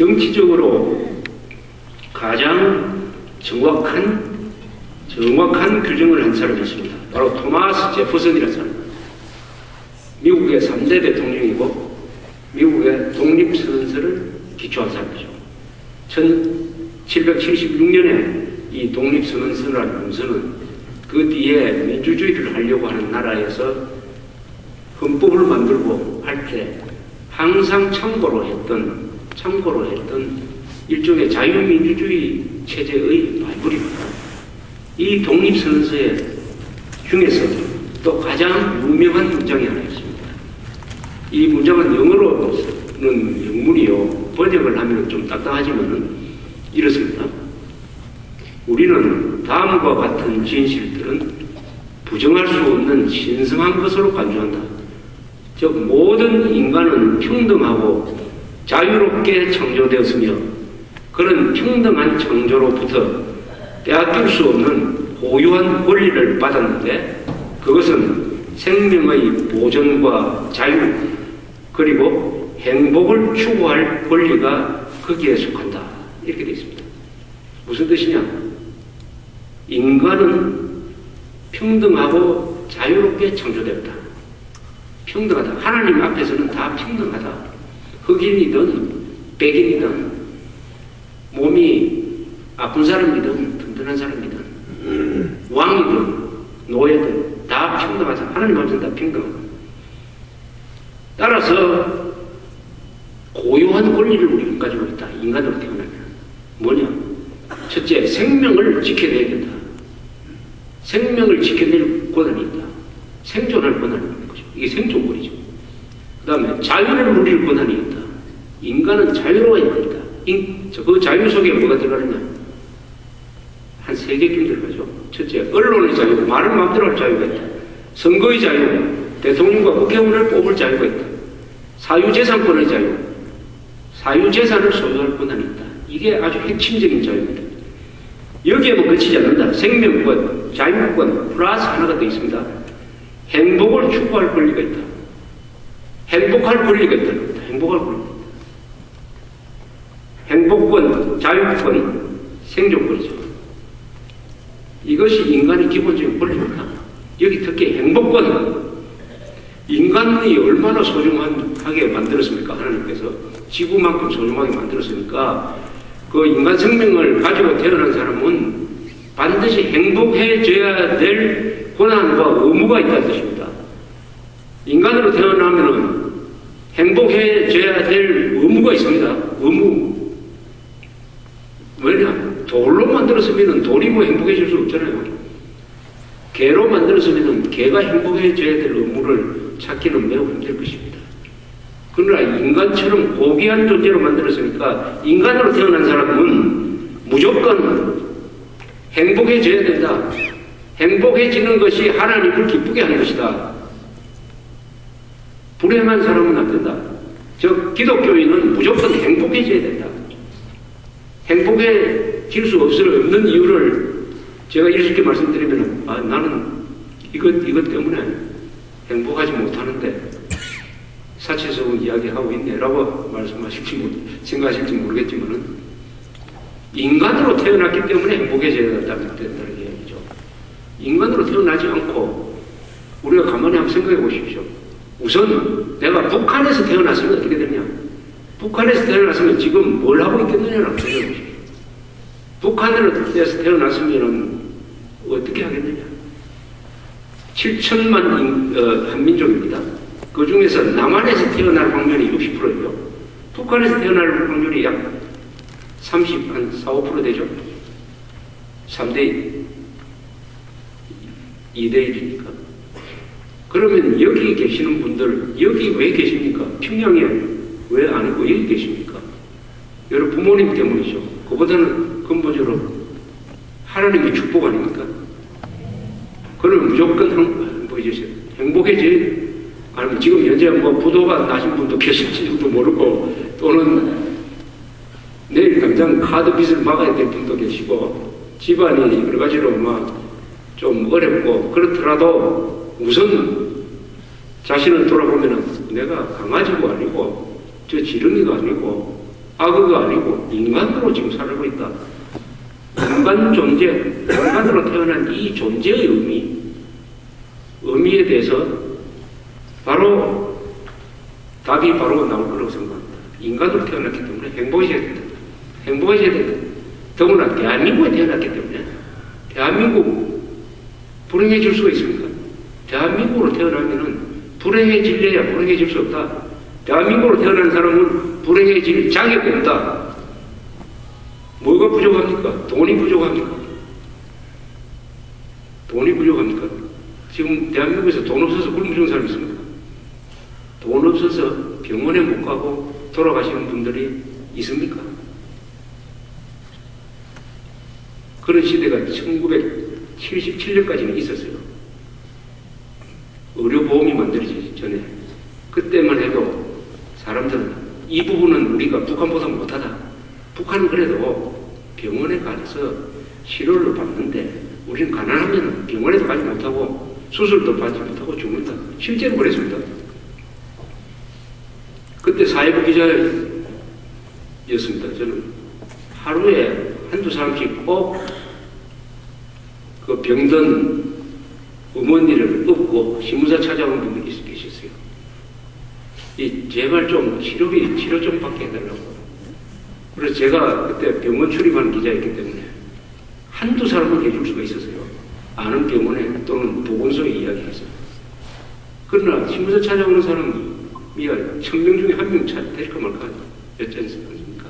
정치적으로 가장 정확한 규정을 한 사람이 있습니다. 바로 토마스 제퍼슨이라는 사람입니다. 미국의 3대 대통령이고 미국의 독립선언서를 기초한 사람이죠. 1776년에 이 독립선언서라는 문서는 그 뒤에 민주주의를 하려고 하는 나라에서 헌법을 만들고 할 때 항상 참고로 했던 일종의 자유민주주의 체제의 발굴입니다. 이 독립선언서에 중에서 또 가장 유명한 문장이 하나 있습니다. 이 문장은 영어로는 영문이요. 번역을 하면 좀 딱딱하지만은 이렇습니다. 우리는 다음과 같은 진실들은 부정할 수 없는 신성한 것으로 간주한다. 즉 모든 인간은 평등하고 자유롭게 창조되었으며 그런 평등한 창조로부터 빼앗길 수 없는 고유한 권리를 받았는데 그것은 생명의 보존과 자유 그리고 행복을 추구할 권리가 거기에 속한다. 이렇게 되어 있습니다. 무슨 뜻이냐? 인간은 평등하고 자유롭게 창조되었다. 평등하다. 하나님 앞에서는 다 평등하다. 흑인이든 백인이든 몸이 아픈 사람이든 든든한 사람이든 왕이든 노예든 다 평등하다. 하나님 앞에서는 다 평등하다. 따라서 고유한 권리를 우리는 가지고 있다. 인간으로 태어나면. 뭐냐? 첫째, 생명을 지켜내야 된다. 생명을 지켜낼 권한이 있다. 생존할 권한이 있는 거죠. 이게 생존권이죠. 그 다음에 자유를 누릴 권한이 있다. 인간은 자유로워야 된다. 그 자유 속에 뭐가 들어가느냐? 한 3개 들어가죠. 첫째, 언론의 자유, 말을 마음대로 할 자유가 있다. 선거의 자유, 대통령과 국회의원을 뽑을 자유가 있다. 사유재산권의 자유, 사유재산을 소유할 권한이 있다. 이게 아주 핵심적인 자유입니다. 여기에 뭐 그치지 않는다. 생명권, 자유권 플러스 하나가 더 있습니다. 행복을 추구할 권리가 있다. 행복할 권리가 있다는 겁니다. 행복할 권리가 있다. 행복권, 자유권, 생존권이죠. 이것이 인간의 기본적인 권리입니다. 여기 특히 행복권, 인간이 얼마나 소중하게 만들었습니까? 하나님께서 지구만큼 소중하게 만들었으니까 그 인간 생명을 가지고 태어난 사람은 반드시 행복해져야 될 권한과 의무가 있다는 뜻입니다. 인간으로 태어나면은 행복해져야 될 의무가 있습니다. 의무. 왜냐? 돌로 만들었으면 돌이 뭐 행복해질 수 없잖아요. 개로 만들었으면 개가 행복해져야 될 의무를 찾기는 매우 힘들 것입니다. 그러나 인간처럼 고귀한 존재로 만들었으니까 인간으로 태어난 사람은 무조건 행복해져야 된다. 행복해지는 것이 하나님을 기쁘게 하는 것이다. 불행한 사람은 안 된다. 즉 기독교인은 무조건 행복해져야 된다. 행복해질 수 없는 이유를 제가 이렇게 말씀드리면 나는 이것 때문에 행복하지 못하는데 사치스러운 이야기하고 있네 라고 생각하실지 모르겠지만 인간으로 태어났기 때문에 행복해져야 된다는 얘기죠. 인간으로 태어나지 않고 우리가 가만히 한번 생각해 보십시오. 우선 내가 북한에서 태어났으면 어떻게 되냐? 북한에서 태어났으면 지금 뭘 하고 있겠느냐라고 생각해 보십시오. 북한에서 태어났으면 어떻게 하겠느냐? 7천만 한민족입니다. 그 중에서 남한에서 태어날 확률이 60%예요. 북한에서 태어날 확률이 약 4, 5% 되죠? 3대 2대 1이니까. 그러면 여기 계시는 분들, 여기 왜 계십니까? 평양에 왜 아니고 여기 계십니까? 여러분 부모님 때문이죠. 그보다는 근본적으로 하나님의 축복 아닙니까? 그러면 무조건 행복해지. 아니면 지금 현재 뭐 부도가 나신 분도 계실지도 모르고 또는 내일 당장 카드 빚을 막아야 될 분도 계시고 집안이 여러 가지로 막 좀 어렵고 그렇더라도 우선 자신을 돌아보면은 내가 강아지도 아니고 저 지렁이도 아니고 과거가 아니고 인간으로 지금 살고 있다. 인간 존재, 인간으로 태어난 이 존재의 의미에 대해서 바로 답이 바로 나올 거라고 생각합니다. 인간으로 태어났기 때문에 행복해져야 된다. 행복해져야 된다. 더구나 대한민국에 태어났기 때문에 대한민국 불행해질 수가 있습니까? 대한민국으로 태어나면은 불행해질래야 불행해질 수 없다. 대한민국으로 태어난 사람은 불행해질 자격이 없다. 뭐가 부족합니까? 돈이 부족합니까? 돈이 부족합니까? 지금 대한민국에서 돈 없어서 굶어 죽는 사람이 있습니까? 돈 없어서 병원에 못 가고 돌아가시는 분들이 있습니까? 그런 시대가 1977년까지는 있었어요. 의료보험이 만들어지기 전에. 그때만 해도 사람들은 이 부분은 우리가 북한보다 못하다. 북한은 그래도 병원에 가서 치료를 받는데 우리는 가난하면 병원에도 가지 못하고 수술도 받지 못하고 죽는다. 실제로 그랬습니다. 그때 사회부 기자였습니다. 저는 하루에 한두 사람씩 꼭 그 병든 어머니를 업고 신문사 찾아오는 분들이 계셨어요. 제발 좀 치료 좀 받게 해달라고. 그래서 제가 그때 병원 출입하는 기자였기 때문에 한두 사람은 해줄 수가 있었어요. 아는 병원에 또는 보건소에 이야기했어요. 그러나 신문사 찾아오는 사람이 1000명 중에 1명 데릴까 말까 였지 않습니까?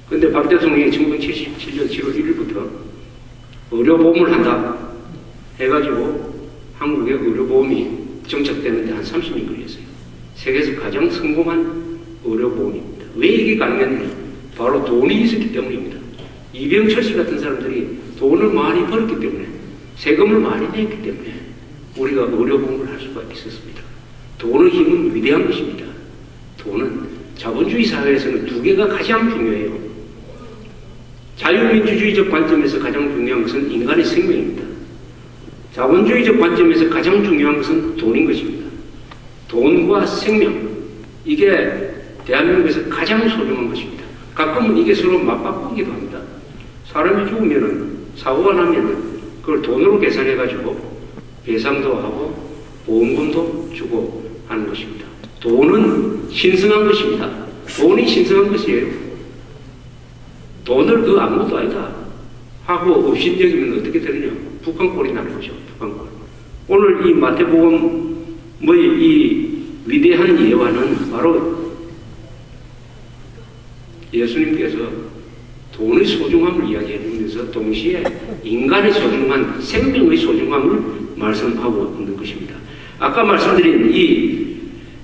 그런데 박 대통령이 1977년 7월 1일부터 의료보험을 한다 해가지고 한국의 의료보험이 정착되는데 한 30년 걸렸어요. 세계에서 가장 성공한 의료보험입니다. 왜 이게 가능했느냐? 바로 돈이 있었기 때문입니다. 이병철 씨 같은 사람들이 돈을 많이 벌었기 때문에, 세금을 많이 냈기 때문에 우리가 의료보험을 할 수가 있었습니다. 돈의 힘은 위대한 것입니다. 돈은 자본주의 사회에서는 두 개가 가장 중요해요. 자유민주주의적 관점에서 가장 중요한 것은 인간의 생명입니다. 자본주의적 관점에서 가장 중요한 것은 돈인 것입니다. 돈과 생명, 이게 대한민국에서 가장 소중한 것입니다. 가끔은 이게 서로 맞바꾸기도 합니다. 사람이 죽으면은, 사고가 나면은 그걸 돈으로 계산해가지고 배상도 하고 보험금도 주고 하는 것입니다. 돈은 신성한 것입니다. 돈이 신성한 것이에요. 돈을 그 아무것도 아니다 하고 업신여기면 어떻게 되느냐? 북한꼴이 나는 거죠. 북한꼴. 오늘 이 마태복음의 이 위대한 예화는 바로 예수님께서 돈의 소중함을 이야기해 주면서 동시에 인간의 소중한, 생명의 소중함을 말씀하고 있는 것입니다. 아까 말씀드린 이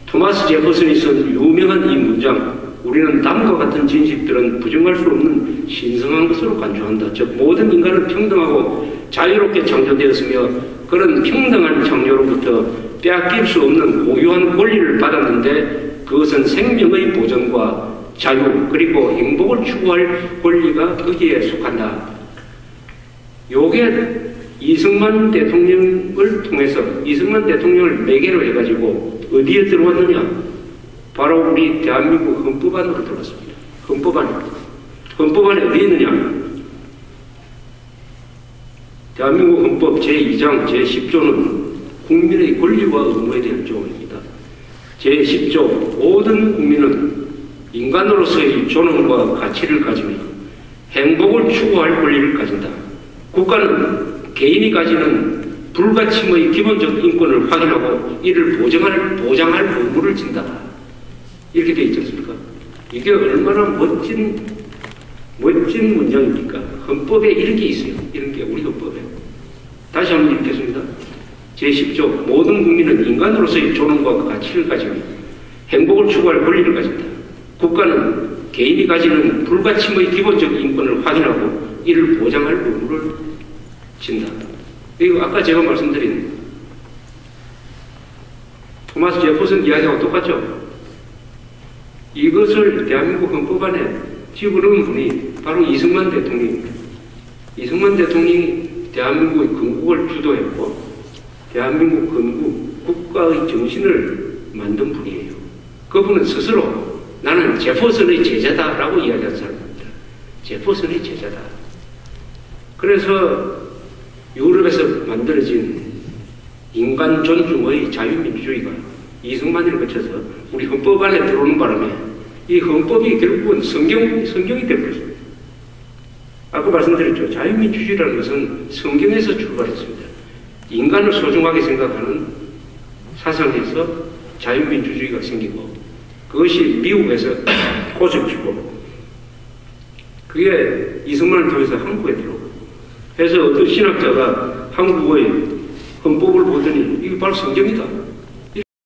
토마스 제퍼슨이 쓴 유명한 이 문장, 우리는 다음과 같은 진실들은 부정할 수 없는 신성한 것으로 간주한다. 즉 모든 인간은 평등하고 자유롭게 창조되었으며 그런 평등한 창조로부터 빼앗길 수 없는 고유한 권리를 받았는데 그것은 생명의 보전과 자유 그리고 행복을 추구할 권리가 거기에 속한다. 요게 이승만 대통령을 통해서, 이승만 대통령을 매개로 해가지고 어디에 들어왔느냐? 바로 우리 대한민국 헌법 안으로 들어왔습니다. 헌법 안에. 헌법 안에 어디 있느냐? 대한민국 헌법 제2장 제10조는 국민의 권리와 의무에 대한 조항입니다. 제10조 모든 국민은 인간으로서의 존엄과 가치를 가지며 행복을 추구할 권리를 가진다. 국가는 개인이 가지는 불가침의 기본적 인권을 확인하고 이를 보장할 의무를 진다. 이렇게 되어 있지 않습니까? 이게 얼마나 멋진 문장입니까? 헌법에 이런 게 있어요. 이런 게 우리 헌법에. 다시 한번 읽겠습니다. 제10조 모든 국민은 인간으로서의 존엄과 가치를 가지며 행복을 추구할 권리를 가진다. 국가는 개인이 가지는 불가침의 기본적 인권을 확인하고 이를 보장할 의무를 진다. 이거 아까 제가 말씀드린 토마스 제퍼슨 이야기하고 똑같죠? 이것을 대한민국 헌법 안에 집어넣은 분이 바로 이승만 대통령입니다. 이승만 대통령이 대한민국의 건국을 주도했고 대한민국 건국, 국가의 정신을 만든 분이에요. 그분은 스스로 나는 제퍼슨의 제자다라고 이야기하는 사람입니다. 제퍼슨의 제자다. 그래서 유럽에서 만들어진 인간 존중의 자유민주주의가 이승만을 거쳐서 우리 헌법 안에 들어오는 바람에 이 헌법이 결국은 성경이 될 것입니다. 아까 말씀드렸죠. 자유민주주의라는 것은 성경에서 출발했습니다. 인간을 소중하게 생각하는 사상에서 자유민주주의가 생기고 그것이 미국에서 꽃을 피고 그게 이승만을 통해서 한국에 들어오고 그래서 어떤 신학자가 한국의 헌법을 보더니 이게 바로 성경이다.